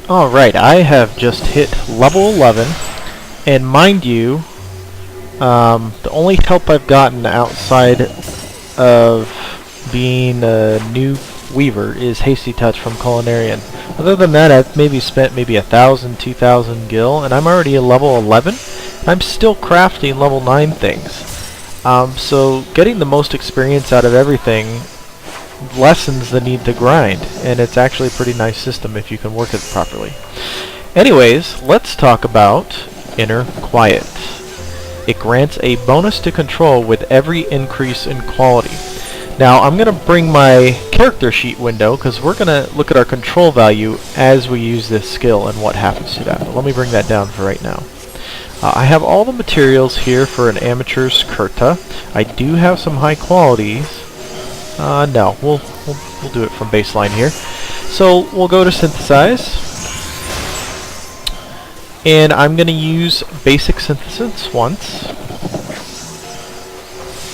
Alright, I have just hit level 11, and mind you, the only help I've gotten outside of being a new weaver is Hasty Touch from Culinarian. Other than that, I've maybe spent 1,000, 2,000 gil, and I'm already a level 11. I'm still crafting level 9 things. So getting the most experience out of everything lessens the need to grind, and it's actually a pretty nice system if you can work it properly. Anyways, let's talk about Inner Quiet. It grants a bonus to control with every increase in quality. Now I'm going to bring my character sheet window because we're going to look at our control value as we use this skill and what happens to that. But let me bring that down for right now. I have all the materials here for an amateur's Kurta. I do have some high qualities. No, we'll do it from baseline here. So we'll go to synthesize, and I'm going to use basic synthesis once.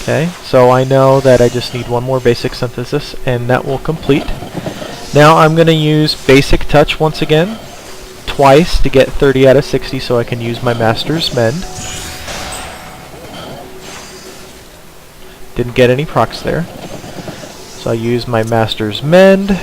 Okay, so I know that I just need one more basic synthesis, and that will complete. Now I'm going to use basic touch once again, twice to get 30 out of 60, so I can use my master's mend. Didn't get any procs there. So I use my master's mend.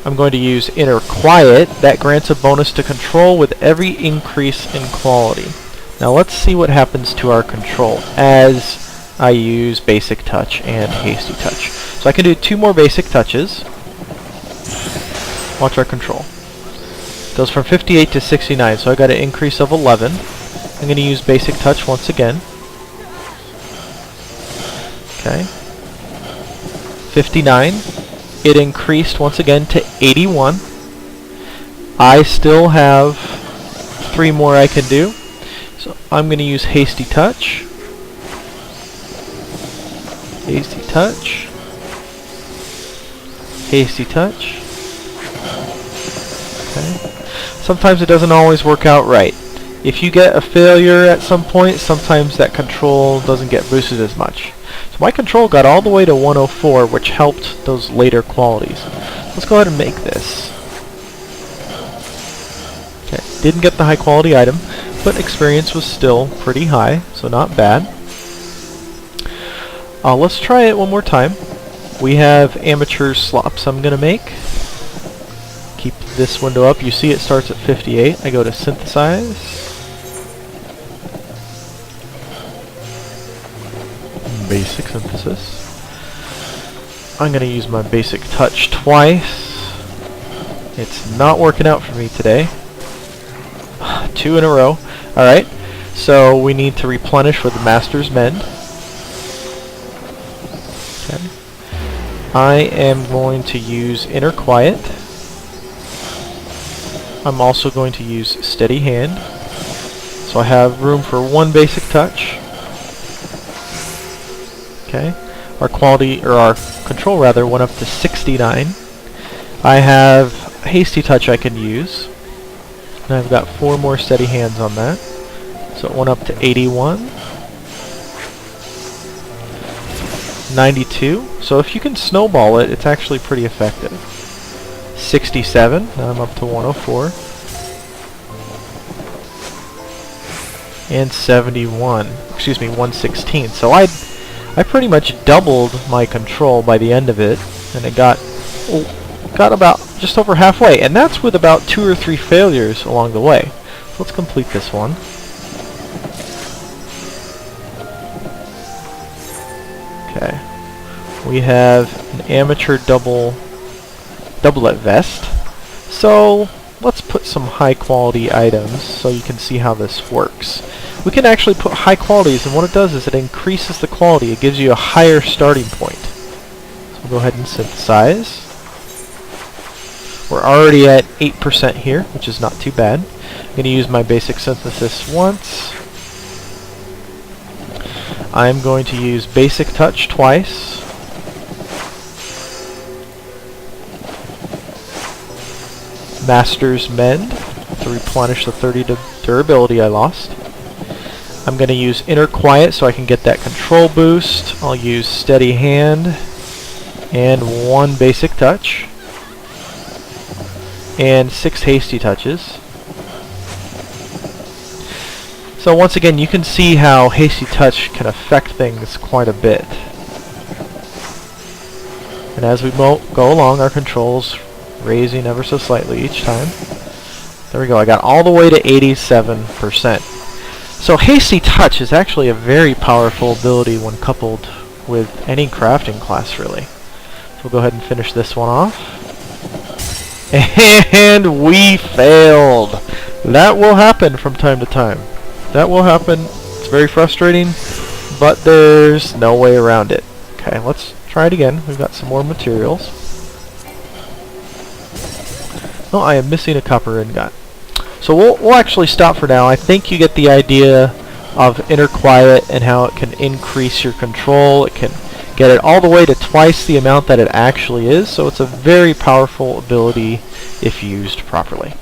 I'm going to use Inner Quiet. That grants a bonus to control with every increase in quality. Now let's see what happens to our control as I use basic touch and hasty touch. So I can do 2 more basic touches. Watch our control. It goes from 58 to 69, so I got an increase of 11. I'm going to use basic touch once again. Okay. 59. It increased once again to 81. I still have 3 more I can do. So I'm going to use Hasty Touch. Hasty Touch. Hasty Touch. Okay. Sometimes it doesn't always work out right. If you get a failure at some point, sometimes that control doesn't get boosted as much. So my control got all the way to 104, which helped those later qualities. Let's go ahead and make this. Okay, didn't get the high quality item, but experience was still pretty high, so not bad. Let's try it one more time. We have amateur slops I'm going to make. Keep this window up. You see it starts at 58. I go to synthesize. Basic synthesis. I'm going to use my basic touch twice. It's not working out for me today. 2 in a row. Alright, so we need to replenish with the master's mend. Okay. I am going to use Inner Quiet. I'm also going to use Steady Hand. So I have room for 1 basic touch. Okay, our quality, or our control rather, went up to 69. I have Hasty Touch I can use. And I've got 4 more steady hands on that. So it went up to 81. 92. So if you can snowball it, it's actually pretty effective. 67. Now I'm up to 104. And 71. Excuse me, 116. So I pretty much doubled my control by the end of it, and it got about just over halfway, and that's with about 2 or 3 failures along the way. So let's complete this one. Okay, we have an amateur doublet vest. So let's put some high quality items so you can see how this works. We can actually put high qualities, and what it does is it increases the quality. It gives you a higher starting point. So we'll go ahead and synthesize. We're already at 8% here, which is not too bad. I'm going to use my basic synthesis once. I'm going to use basic touch twice. Master's mend to replenish the 30 durability I lost. I'm going to use Inner Quiet so I can get that control boost. I'll use Steady Hand and 1 basic touch. and 6 hasty touches. So once again, you can see how hasty touch can affect things quite a bit. And as we go along, our controls raising ever so slightly each time. There we go, I got all the way to 87%. So hasty touch is actually a very powerful ability when coupled with any crafting class, really. So we'll go ahead and finish this one off. And we failed! That will happen from time to time. That will happen. It's very frustrating, but there's no way around it. Okay, let's try it again. We've got some more materials. Oh, I am missing a copper ingot. So we'll actually stop for now. I think you get the idea of Inner Quiet and how it can increase your control. It can get it all the way to twice the amount that it actually is. So it's a very powerful ability if used properly.